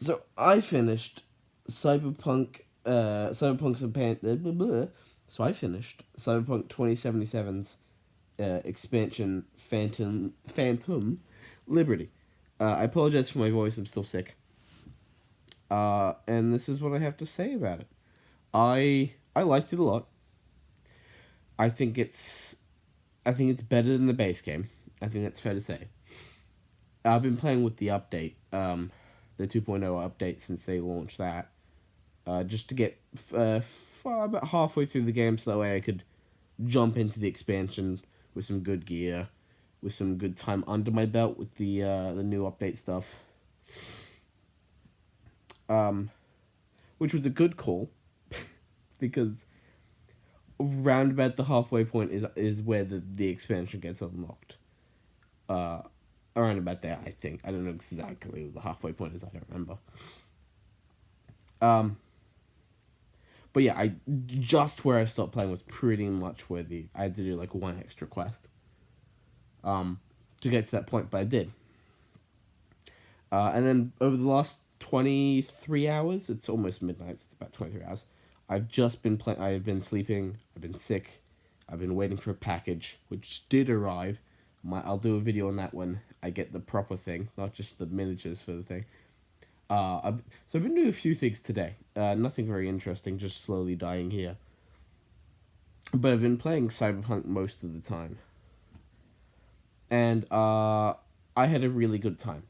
So I finished Cyberpunk. Cyberpunk's So I finished Cyberpunk 2077's expansion, Phantom Liberty. I apologize for my voice. I'm still sick. And this is what I have to say about it. I liked it a lot. I think it's I think it's better than the base game. I think that's fair to say. I've been playing with the update, the 2.0 update since they launched that, just to get far about halfway through the game, so that way I could jump into the expansion with some good gear, with some good time under my belt with the new update stuff. Um, which was a good call because round about the halfway point is where the expansion gets unlocked. Uh, Around about there, I think. I don't know exactly what the halfway point is. I don't remember. Um, but yeah, I just where I stopped playing was pretty much where the I had to do like one extra quest. Um, to get to that point, but I did. And then over the last 23 hours, it's almost midnight. So it's about 23 hours. I've just been playing. I've been sleeping. I've been sick. I've been waiting for a package, which did arrive. I'll do a video on that when I get the proper thing, not just the miniatures for the thing. So I've been doing a few things today. Nothing very interesting, just slowly dying here. But I've been playing Cyberpunk most of the time, and I had a really good time.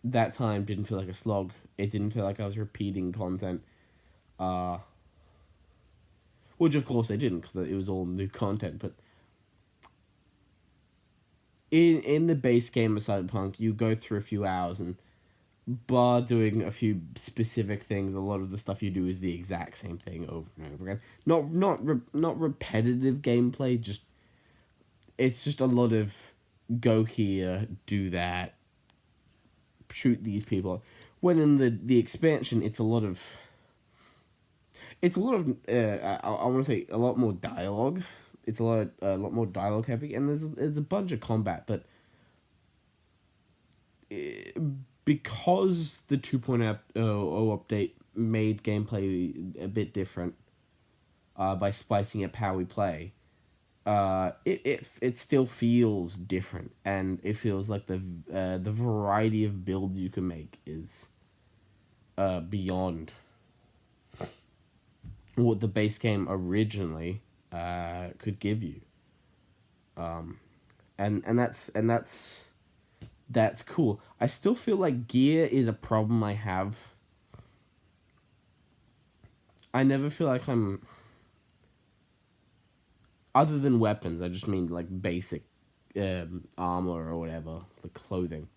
That time didn't feel like a slog. It didn't feel like I was repeating content. Uh, which of course I didn't because it was all new content. But in the base game of Cyberpunk, you go through a few hours and bar doing a few specific things, a lot of the stuff you do is the exact same thing over and over again. Not repetitive gameplay, just it's just a lot of go here, do that, shoot these people. When in the expansion, it's a lot of I want to say a lot more dialogue. It's a lot more dialogue heavy, and there's a bunch of combat, but because the 2.0 update made gameplay a bit different by spicing up how we play, it still feels different, and it feels like the variety of builds you can make is beyond what the base game originally could give you. And that's cool. I still feel like gear is a problem I have. I never feel like I'm other than weapons. I just mean like basic armor or whatever, like clothing.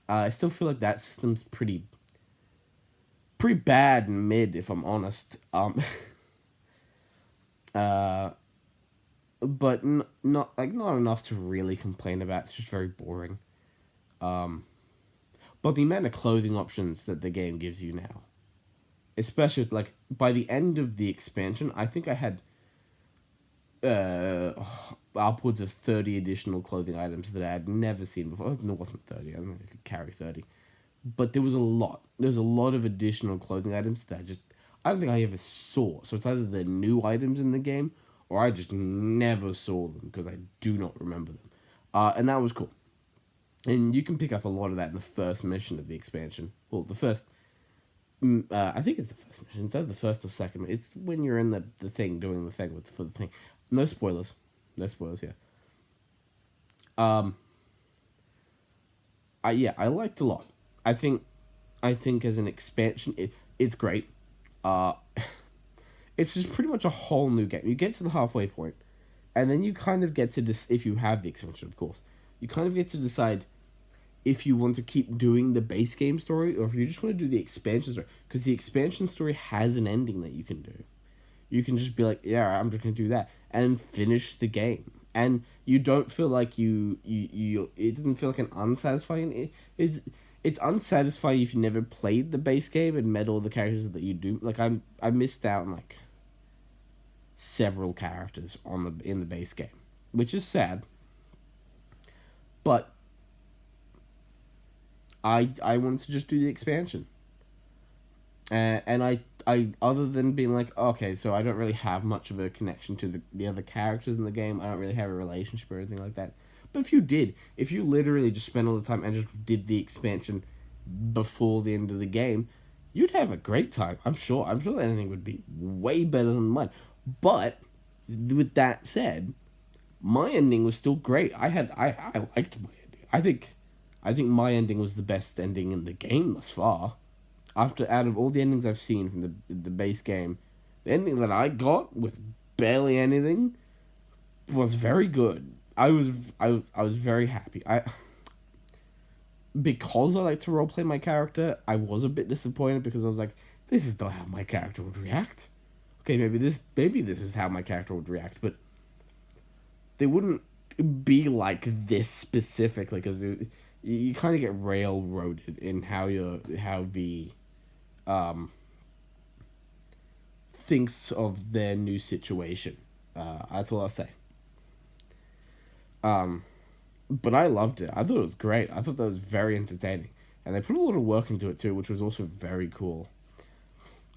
I still feel like that system's pretty bad and mid, if I'm honest. Uh, but not enough to really complain about. It's just very boring. Um, but the amount of clothing options that the game gives you now, especially like by the end of the expansion, I think I had uh, upwards of 30 additional clothing items that I had never seen before. No, it wasn't 30. I don't think I could carry 30. But there was a lot. There's a lot of additional clothing items that I don't think I ever saw. So it's either the new items in the game or I just never saw them because I do not remember them. And that was cool. And you can pick up a lot of that in the first mission of the expansion. Well, the first. I think it's the first mission. It's either the first or second. It's when you're in the thing, doing the thing for the thing. No spoilers. No spoilers here. Um, I liked a lot. I think I think as an expansion, it's great. Uh, it's just pretty much a whole new game. You get to the halfway point, and then you kind of get to if you have the expansion, of course, you kind of get to decide if you want to keep doing the base game story or if you just want to do the expansion story. Because the expansion story has an ending that you can do. You can just be like, yeah, I'm just gonna do that and finish the game. And you don't feel like you it doesn't feel like an unsatisfying. It's unsatisfying if you never played the base game and met all the characters that you do. Like I missed out on like several characters on the in the base game, which is sad. But I wanted to just do the expansion. And I other than being like, okay, so I don't really have much of a connection to the other characters in the game. I don't really have a relationship or anything like that. But if you literally just spent all the time and just did the expansion before the end of the game, you'd have a great time. I'm sure that ending would be way better than mine. But with that said, my ending was still great. I liked my ending. I think my ending was the best ending in the game thus far. After out of all the endings I've seen from the base game, the ending that I got with barely anything was very good. I was very happy. I Because I like to roleplay my character, I was a bit disappointed because I was like, this is not how my character would react. Okay, maybe this is how my character would react, but they wouldn't be like this specifically because you kind of get railroaded in how the um thinks of their new situation. That's all I'll say. Um, but I loved it. I thought it was great. I thought that was very entertaining, and they put a lot of work into it too, which was also very cool.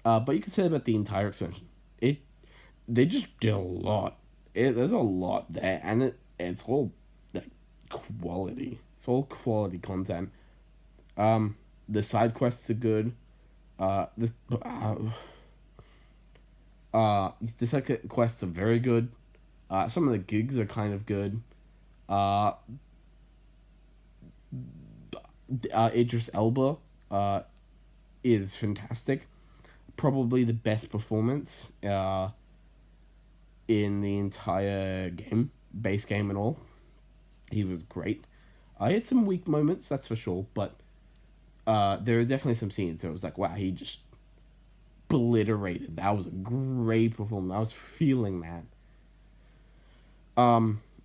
But you could say about the entire expansion, it they just did a lot. There's a lot there, and it's all like quality. It's all quality content. The side quests are good. This the side quests are very good. Some of the gigs are kind of good. Uh, Idris Elba is fantastic. Probably the best performance in the entire game, base game and all. He was great. I had some weak moments, that's for sure, but there are definitely some scenes where it was like, wow, he just obliterated. That was a great performance. I was feeling that.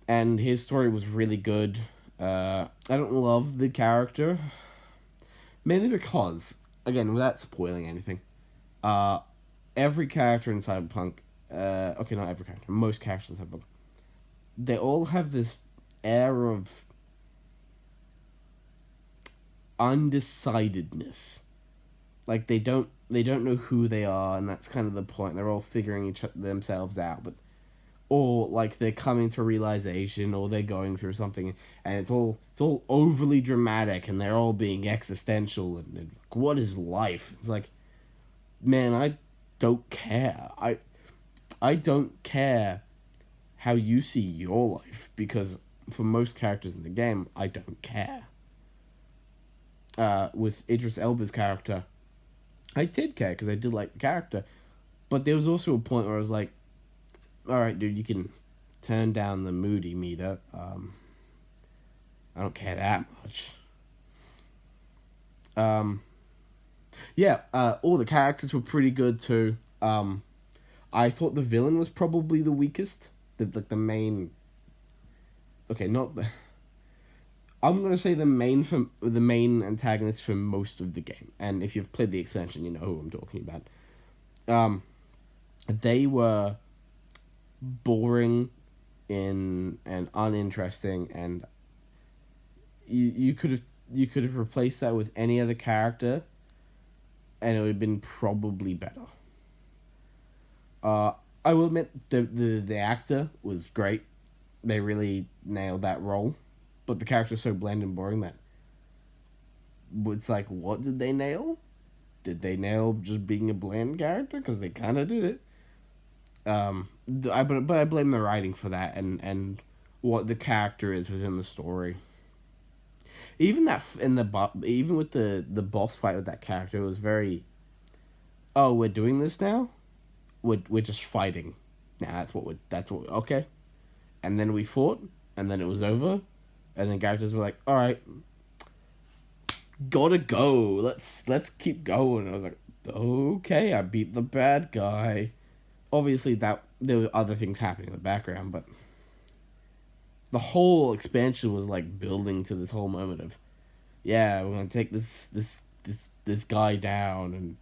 And his story was really good. I don't love the character, mainly because, again, without spoiling anything, uh, every character in Cyberpunk, okay, not every character, most characters in Cyberpunk, they all have this air of undecidedness. Like they don't know who they are, and that's kind of the point. They're all figuring themselves out, but or like they're coming to realization, or they're going through something, and it's all overly dramatic, and they're all being existential, and what is life? It's like, man, I don't care. I don't care how you see your life because for most characters in the game, I don't care. With Idris Elba's character, I did care because I did like the character, but there was also a point where I was like, all right, dude, you can turn down the moody meter. I don't care that much. Um, yeah, all the characters were pretty good too. I thought the villain was probably the weakest. The main. Okay, not the. I'm gonna say the main antagonist for most of the game, and if you've played the expansion, you know who I'm talking about. Um, they were boring in and uninteresting, and you you could have replaced that with any other character and it would have been probably better. uh I will admit the actor was great. They really nailed that role, but the character's so bland and boring that it's like, what did they nail? Did they nail just being a bland character? Because they kind of did it. But I blame the writing for that, and what the character is within the story. Even that in even with the boss fight with that character, it was very. Oh, we're doing this now. We're just fighting. Now that's what okay. And then we fought, and then it was over, and then characters were like, all right, gotta go. Let's keep going. And I was like, okay, I beat the bad guy. Obviously, that there were other things happening in the background, but the whole expansion was like building to this whole moment of, yeah, we're gonna take this guy down, and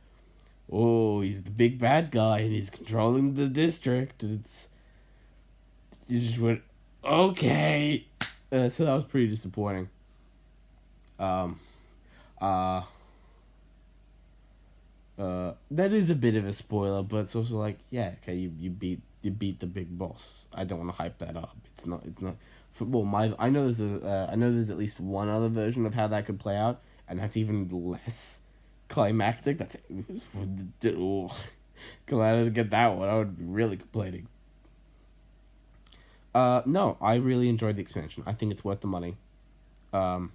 oh, he's the big bad guy, and he's controlling the district. It's you just went, okay. So that was pretty disappointing. Um, uh, That is a bit of a spoiler, but it's also like, yeah, okay, you beat the big boss. I don't want to hype that up. It's not. Well, I know I know there's at least one other version of how that could play out, and that's even less climactic. That's oh, glad I didn't get that one. I would be really complaining. No, I really enjoyed the expansion. I think it's worth the money. Um,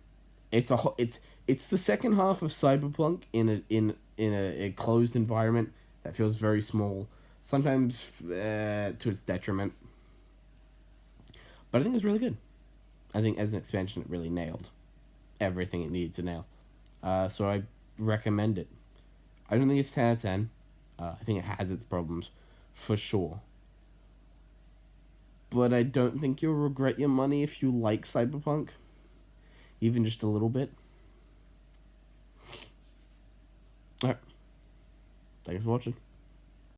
it's the second half of Cyberpunk in a closed environment that feels very small, sometimes to its detriment. But I think it was really good. I think as an expansion, it really nailed everything it needed to nail. So I recommend it. I don't think it's 10 out of 10. I think it has its problems, for sure. But I don't think you'll regret your money if you like Cyberpunk, even just a little bit. Alright, thanks for watching.